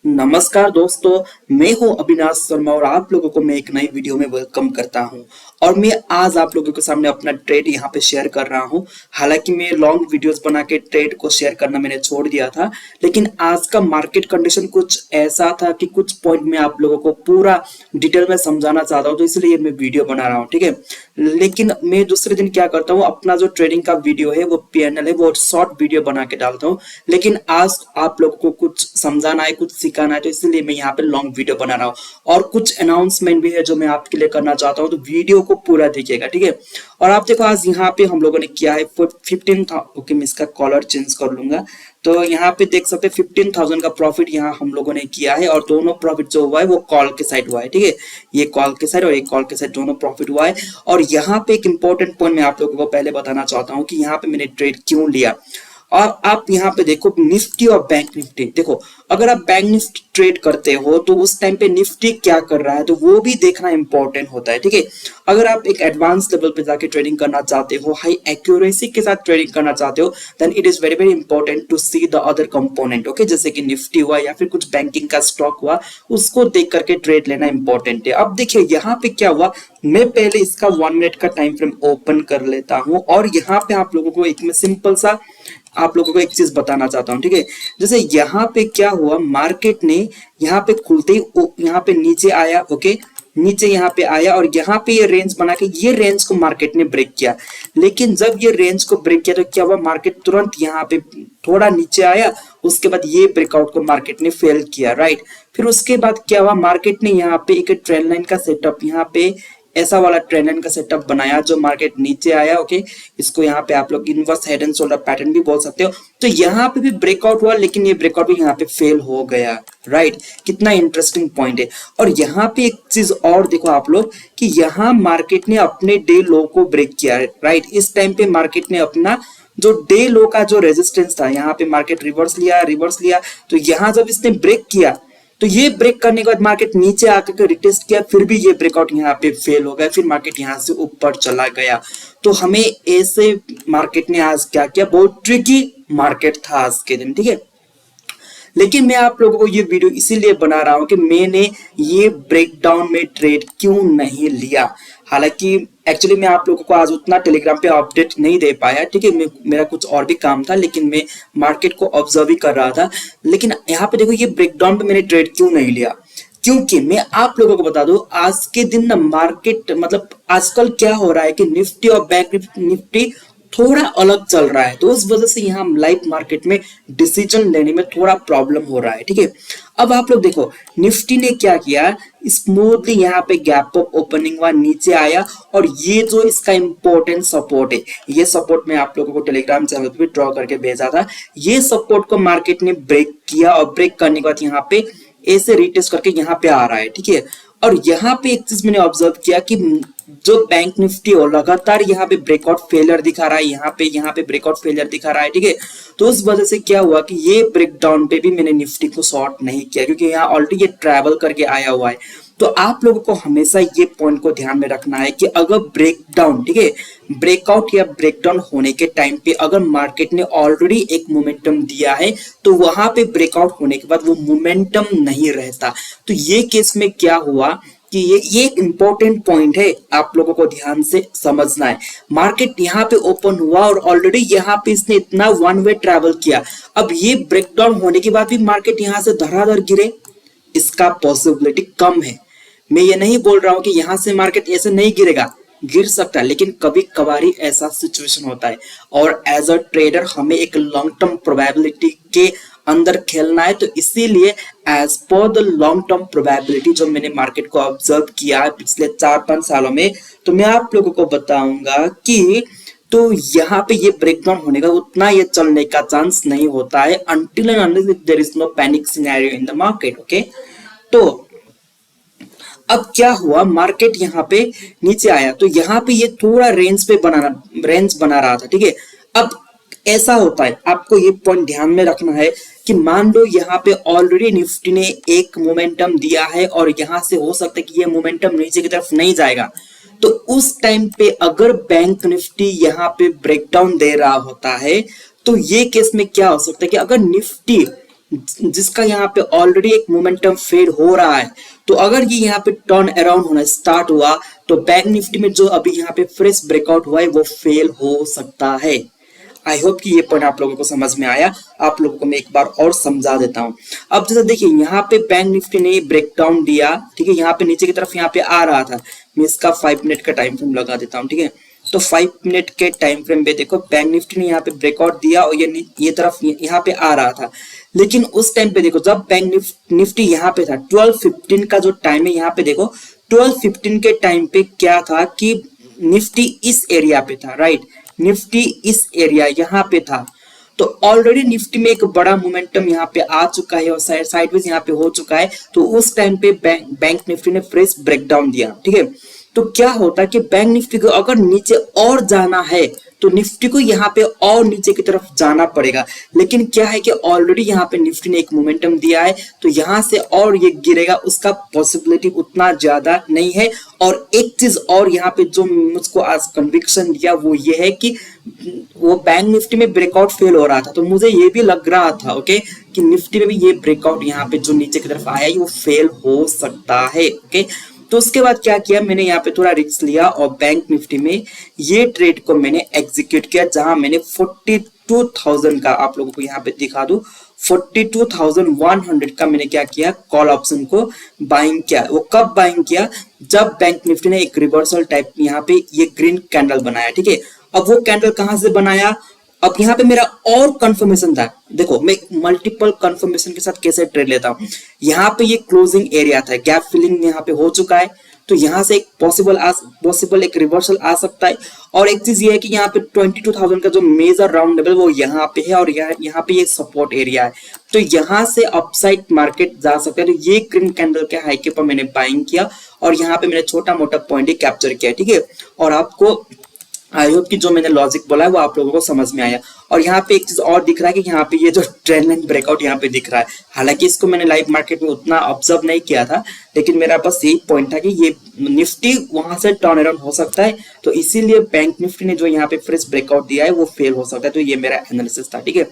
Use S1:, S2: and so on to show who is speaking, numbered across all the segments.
S1: नमस्कार दोस्तों, मैं हूं अविनाश शर्मा और आप लोगों को मैं एक नई वीडियो में वेलकम करता हूं। और मैं आज आप लोगों के सामने अपना ट्रेड यहां पे शेयर कर रहा हूं। हालांकि मैं लॉन्ग वीडियोस बना के ट्रेड को शेयर करना मैंने छोड़ दिया था, लेकिन आज का मार्केट कंडीशन कुछ ऐसा था कि कुछ पॉइंट में आप लोगों को पूरा डिटेल में समझाना चाहता हूं, तो इसलिए मैं वीडियो बना रहा हूं। ठीक है, लेकिन मैं दूसरे दिन क्या करता हूँ, अपना जो ट्रेडिंग का वीडियो है वो पीएनएल है वो शॉर्ट वीडियो बना के डालता हूँ। लेकिन आज आप लोगों को कुछ समझाना है, कुछ सिखाना है, तो इसलिए मैं यहाँ पे लॉन्ग वीडियो बना रहा हूँ। और कुछ अनाउंसमेंट भी है जो मैं आपके लिए करना चाहता हूँ, तो वीडियो को पूरा देखिएगा। ठीक है, और आप देखो आज यहाँ पे हम लोगों ने किया है 15 था। ओके, मैं इसका कलर चेंज कर लूंगा। तो यहाँ पे देख सकते हैं 15,000 का प्रॉफिट यहाँ हम लोगों ने किया है, और दोनों प्रॉफिट जो हुआ है वो कॉल के साइड हुआ है। ठीक है, ये कॉल के साइड और ये कॉल के साइड दोनों प्रॉफिट हुआ है। और यहाँ पे एक इंपॉर्टेंट पॉइंट मैं आप लोगों को पहले बताना चाहता हूँ कि यहाँ पे मैंने ट्रेड क्यों लिया। और आप यहाँ पे देखो निफ्टी और बैंक निफ्टी, देखो अगर आप बैंक निफ्टी ट्रेड करते हो तो उस टाइम पे निफ्टी क्या कर रहा है तो वो भी देखना इंपॉर्टेंट होता है। ठीक है, अगर आप एक एडवांस लेवल पे जाके ट्रेडिंग करना चाहते हो, हाई एक्यूरेसी के साथ ट्रेडिंग करना चाहते हो, then it is very very important to see the other component. Okay, जैसे कि निफ्टी हुआ या फिर कुछ बैंकिंग का स्टॉक हुआ, उसको देख करके ट्रेड लेना इंपॉर्टेंट है। अब देखिए यहाँ पे क्या हुआ, मैं पहले इसका 1 मिनट का टाइम फ्रेम ओपन कर लेता हूं और यहाँ पे आप लोगों को एक में सिंपल सा आप लोगों को एक चीज बताना चाहता हूं। ठीक है, जैसे यहाँ पे क्या हुआ, मार्केट ने यहाँ पे खुलते ही यहाँ पे नीचे आया। ओके, नीचे यहाँ पे आया और यहाँ पे ये रेंज बना के ये रेंज को मार्केट ने ब्रेक किया। लेकिन जब ये रेंज को ब्रेक किया तो क्या हुआ, मार्केट तुरंत यहाँ पे थोड़ा नीचे आया, उसके बाद ये ब्रेकआउट को मार्केट ने फेल किया। राइट, फिर उसके बाद क्या हुआ, मार्केट ने यहाँ पे एक ट्रेंड लाइन का सेटअप, यहाँ पे ऐसा वाला ट्रेंड लाइन का सेटअप बनाया जो मार्केट नीचे आया। ओके, इसको यहाँ पे आप लोग inverse head and shoulder pattern भी बोल सकते हो। तो यहाँ पे भी ब्रेकआउट हुआ, लेकिन ये ब्रेकआउट भी यहाँ पे फेल हो गया। राइट, कितना इंटरेस्टिंग पॉइंट है। और यहाँ पे एक चीज और देखो आप लोग कि यहाँ मार्केट ने अपने डे लो को ब्रेक किया। राइट, इस टाइम पे मार्केट ने अपना जो डे लो का जो रेजिस्टेंस था, यहाँ पे मार्केट रिवर्स लिया। तो यहाँ जब इसने ब्रेक किया तो ये ब्रेक करने के बाद मार्केट नीचे आकर रिटेस्ट किया, फिर भी ये ब्रेकआउट यहाँ पे फेल हो गया, फिर मार्केट यहाँ से ऊपर चला गया। तो हमें ऐसे मार्केट ने आज क्या किया, बहुत ट्रिकी मार्केट था आज के दिन। ठीक है, लेकिन मैं आप लोगों को ये वीडियो इसीलिए बना रहा हूं कि मैंने ये ब्रेकडाउन में ट्रेड क्यों नहीं लिया। हालांकि एक्चुअली मैं आप लोगों को आज उतना टेलीग्राम पे अपडेट नहीं दे पाया। ठीक है, मेरा कुछ और भी काम था, लेकिन मैं मार्केट को ऑब्जर्व ही कर रहा था। लेकिन यहाँ पे देखो ये ब्रेकडाउन पे मैंने ट्रेड क्यों नहीं लिया, क्योंकि मैं आप लोगों को बता दूं आज के दिन ना मार्केट मतलब आजकल क्या हो रहा है कि निफ्टी और बैंक निफ्टी थोड़ा अलग चल रहा है, तो उस वजह से यहाँ लाइव मार्केट में डिसीजन लेने में थोड़ा प्रॉब्लम हो रहा है। ठीक है, अब आप लोग देखो निफ्टी ने क्या किया, स्मूथली यहाँ पे गैप अप ओपनिंग हुआ, नीचे आया, और ये जो इसका इंपॉर्टेंट सपोर्ट है, ये सपोर्ट मैं आप लोगों को टेलीग्राम चैनल पे ड्रॉ करके भेजा था। ये सपोर्ट को मार्केट ने ब्रेक किया और ब्रेक करने के बाद यहाँ पे ऐसे रिटेस्ट करके यहाँ पे आ रहा है। ठीक है, और यहाँ पे एक चीज मैंने ऑब्जर्व किया कि जो बैंक निफ्टी हो लगातार यहाँ पे ब्रेकआउट फेलियर दिखा रहा है, यहाँ पे ब्रेकआउट फेलियर दिखा रहा है। ठीक है, तो उस वजह से क्या हुआ कि ये ब्रेकडाउन पे भी मैंने निफ्टी को शॉर्ट नहीं किया, क्योंकि यहाँ ऑलरेडी ये ट्रैवल करके आया हुआ है। तो आप लोगों को हमेशा ये पॉइंट को ध्यान में रखना है कि अगर ब्रेकडाउन, ठीक है, ब्रेकआउट या ब्रेकडाउन होने के टाइम पे अगर मार्केट ने ऑलरेडी एक मोमेंटम दिया है तो वहां पे ब्रेकआउट होने के बाद वो मोमेंटम नहीं रहता। तो ये केस में क्या हुआ कि ये एक इंपॉर्टेंट पॉइंट है, आप लोगों को ध्यान से समझना है। मार्केट यहाँ पे ओपन हुआ और ऑलरेडी यहाँ पे इसने इतना वन वे ट्रैवल किया, अब ये ब्रेकडाउन होने के बाद भी मार्केट यहाँ से धड़ाधड़ गिरे, इसका पॉसिबिलिटी कम है। मैं ये नहीं बोल रहा हूं कि यहां से मार्केट ऐसे नहीं गिरेगा, गिर सकता है, लेकिन कभी कभार ऐसा सिचुएशन होता है। और एज अ ट्रेडर हमें एक लॉन्ग टर्म प्रोबेबिलिटी के अंदर खेलना है, तो इसीलिए as per the long term probability जो मैंने मार्केट को ऑब्जर्व किया है पिछले 4-5 सालों में, तो मैं आप लोगों को बताऊंगा कि तो यहाँ पे ये ब्रेकडाउन होने का उतना ये चलने का चांस नहीं होता है until and unless there is no panic scenario in the market। Okay, तो अब क्या हुआ, मार्केट यहाँ पे नीचे आया तो यहाँ पे ये थोड़ा रेंज बना रहा था। ठीक है, अब ऐसा होता है, आपको ये पॉइंट ध्यान में रखना है कि मान लो यहाँ पे ऑलरेडी निफ्टी ने एक मोमेंटम दिया है और यहाँ से हो सकता है कि ये मोमेंटम नीचे की तरफ नहीं जाएगा, तो उस टाइम पे अगर बैंक निफ्टी यहाँ पे ब्रेकडाउन दे रहा होता है तो ये केस में क्या हो सकता है कि अगर निफ्टी जिसका यहाँ पे ऑलरेडी एक मोमेंटम फेड हो रहा है। तो अगर ये यहाँ पे टर्न अराउंड होना स्टार्ट हुआ तो बैंक निफ्टी में जो अभी यहाँ पे फ्रेश ब्रेकआउट हुआ है वो फेल हो सकता है। आई होप कि ये पॉइंट आप लोगों को समझ में आया। आप लोगों को मैं एक बार और समझा देता हूँ। अब जैसे देखिए यहाँ पे बैंक निफ्टी ने ब्रेकडाउन दिया, ठीक है, यहाँ पे नीचे की तरफ यहाँ पे आ रहा था। मैं इसका 5 मिनट का टाइम फ्रेम लगा देता हूँ, ठीक है। तो 5 मिनट के टाइम फ्रेम पे देखो बैंक निफ्टी ने यहाँ पे ब्रेकआउट दिया और ये तरफ यहाँ पे आ रहा था। लेकिन उस टाइम पे देखो जब बैंक निफ्टी यहाँ पे था 12:15 का जो टाइम है, यहाँ पे देखो 12:15 के टाइम पे क्या था कि निफ्टी इस एरिया पे था, राइट। निफ्टी इस एरिया यहाँ पे था। तो ऑलरेडी निफ्टी में एक बड़ा मोमेंटम यहाँ पे आ चुका है और साइडवेज यहाँ पे हो चुका है। तो उस टाइम पे बैंक निफ्टी ने फ्रेश ब्रेकडाउन दिया, ठीक है। तो क्या होता है कि बैंक निफ्टी को अगर नीचे और जाना है तो निफ्टी को यहाँ पे और नीचे की तरफ जाना पड़ेगा। लेकिन क्या है कि ऑलरेडी यहाँ पे निफ्टी ने एक मोमेंटम दिया है, तो यहाँ से और ये गिरेगा उसका पॉसिबिलिटी उतना ज्यादा नहीं है। और एक चीज और यहाँ पे जो मुझको आज कन्विक्शन दिया वो ये है कि वो बैंक निफ्टी में ब्रेकआउट फेल हो रहा था, तो मुझे ये भी लग रहा था ओके कि निफ्टी में भी ये ब्रेकआउट यहाँ पे जो नीचे की तरफ आया है वो फेल हो सकता है, ओके। तो उसके बाद क्या किया, मैंने यहाँ पे थोड़ा रिस्क लिया और बैंक निफ्टी में ये ट्रेड को मैंने एग्जीक्यूट किया, जहां मैंने 42,000 का, आप लोगों को यहाँ पे दिखा दूं, 42,100 का मैंने क्या किया, कॉल ऑप्शन को बाइंग किया। वो कब बाइंग किया, जब बैंक निफ्टी ने एक रिवर्सल टाइप यहाँ पे ये ग्रीन कैंडल बनाया, ठीक है। अब वो कैंडल कहां से बनाया, अब यहाँ पे मेरा और कंफर्मेशन था। देखो मैं मल्टीपल कंफर्मेशन के साथ कैसे ट्रेड लेता हूँ। यहाँ पे ये क्लोजिंग एरिया था, गैप फिलिंग यहाँ पे हो चुका है, तो यहाँ से एक पॉसिबल एक रिवर्सल आ सकता है। और एक चीज ये है कि यहाँ पे 22,000 का जो मेजर राउंड लेवल वो यहाँ पे है और यहाँ पे ये सपोर्ट एरिया है, तो यहाँ से अपसाइड मार्केट जा सकता है। तो ये ग्रीन कैंडल के हाई के पर मैंने बाइंग किया और यहाँ पे मैंने छोटा मोटा पॉइंट ही कैप्चर किया, ठीक है। और आपको आई होप कि जो मैंने लॉजिक बोला है वो आप लोगों को समझ में आया। और यहाँ पे एक चीज और दिख रहा है कि यहाँ पे ये जो ट्रेंड लाइन ब्रेकआउट यहाँ पे दिख रहा है, हालांकि इसको मैंने लाइव मार्केट में उतना ऑब्जर्व नहीं किया था, लेकिन मेरा बस यही पॉइंट था कि ये निफ्टी वहां से टर्न अराउंड हो सकता है, तो इसीलिए बैंक निफ्टी ने जो यहाँ पे फ्रेश ब्रेकआउट दिया है वो फेल हो सकता है। तो ये मेरा एनालिसिस था, ठीक है।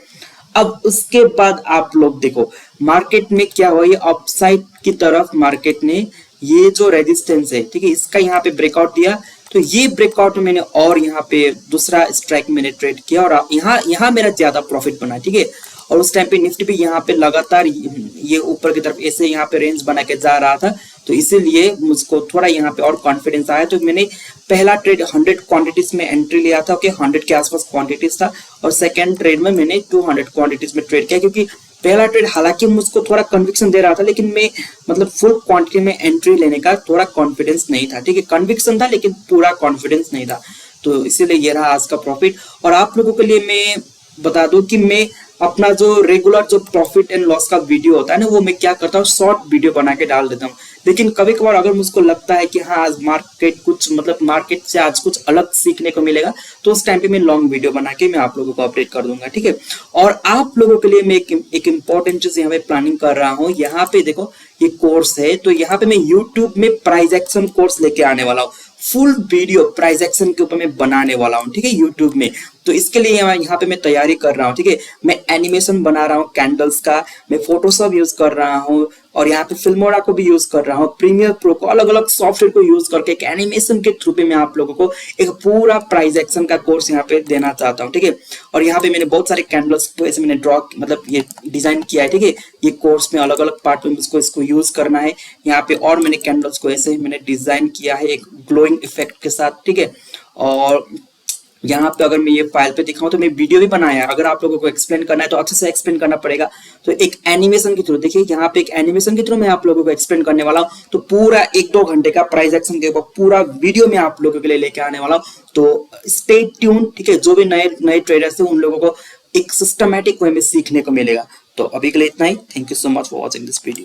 S1: अब उसके बाद आप लोग देखो मार्केट में क्या हुआ, ये अपसाइड की तरफ मार्केट ने ये जो रेजिस्टेंस है, ठीक है, इसका यहाँ पे ब्रेकआउट दिया। तो ये ब्रेकआउट में मैंने और यहाँ पे दूसरा स्ट्राइक मैंने ट्रेड किया और यहाँ मेरा ज्यादा प्रॉफिट बना, ठीक है। और उस टाइम पे निफ्टी भी यहाँ पे लगातार ये ऊपर की तरफ ऐसे यहाँ पे रेंज बना के जा रहा था, तो इसीलिए मुझको थोड़ा यहाँ पे और कॉन्फिडेंस आया। तो मैंने पहला ट्रेड 100 क्वांटिटीज में एंट्री लिया था, ओके, 100 के आसपास क्वांटिटीज था। और सेकेंड ट्रेड में मैंने 200 क्वांटिटीज में ट्रेड किया, क्योंकि पहला ट्रेड हालांकि मुझको थोड़ा कन्विक्शन दे रहा था, लेकिन मैं मतलब फुल क्वांटिटी में एंट्री लेने का थोड़ा कॉन्फिडेंस नहीं था, ठीक है। कन्विक्शन था लेकिन पूरा कॉन्फिडेंस नहीं था, तो इसीलिए ये रहा आज का प्रॉफिट। और आप लोगों के लिए मैं बता दूं कि मैं अपना जो रेगुलर जो प्रॉफिट एंड लॉस का वीडियो होता है ना, वो मैं क्या करता हूँ, शॉर्ट वीडियो बना के डाल देता हूँ। लेकिन कभी कभार अगर मुझको लगता है कि हाँ आज मार्केट कुछ मतलब मार्केट से आज कुछ अलग सीखने को मिलेगा, तो उस टाइम पे मैं लॉन्ग वीडियो बना के मैं आप लोगों को अपडेट कर दूंगा, ठीक है। और आप लोगों के लिए मैं एक इंपॉर्टेंट चीज यहाँ पे प्लानिंग कर रहा हूँ। यहाँ पे देखो ये कोर्स है, तो यहाँ पे मैं यूट्यूब में प्राइस एक्शन कोर्स लेके आने वाला हूँ। फुल वीडियो प्राइस एक्शन के ऊपर मैं बनाने वाला हूँ, ठीक है, यूट्यूब में। तो इसके लिए यहाँ पे मैं तैयारी कर रहा हूँ, ठीक है। मैं एनिमेशन बना रहा हूँ कैंडल्स का, मैं फोटोशॉप यूज कर रहा हूँ और यहाँ पे फिल्मोरा को भी यूज कर रहा हूँ, प्रीमियर प्रो को, अलग अलग सॉफ्टवेयर को यूज करके एक एनिमेशन के थ्रू पे मैं आप लोगों को एक पूरा प्राइस एक्शन का कोर्स यहाँ पे देना चाहता हूँ, ठीक है। और यहाँ पे मैंने बहुत सारे कैंडल्स को ऐसे मैंने ड्रॉ मतलब ये डिजाइन किया है, ठीक है। ये कोर्स में अलग अलग पार्ट में मुझको इसको यूज करना है यहाँ पे। और मैंने कैंडल्स को ऐसे मैंने डिजाइन किया है एक ग्लोइंग इफेक्ट के साथ, ठीक है। और यहाँ पे अगर मैं ये फाइल पे दिखाऊं तो मैं वीडियो भी बनाया है, अगर आप लोगों को एक्सप्लेन करना है तो अच्छे से एक्सप्लेन करना पड़ेगा। तो एक एनिमेशन के थ्रू देखिए, यहाँ पे एक एनिमेशन के थ्रू मैं आप लोगों को एक्सप्लेन करने वाला हूँ। तो पूरा 1-2 घंटे का प्राइस एक्शन के ऊपर पूरा वीडियो मैं आप लोगों के लिए लेके आने वाला हूँ। तो स्टे ट्यून, ठीक है। जो भी नए ट्रेडर्स है उन लोगों को एक सिस्टमैटिक वे में सीखने को मिलेगा। तो अभी के लिए इतना ही। Thank you so much for watching this video.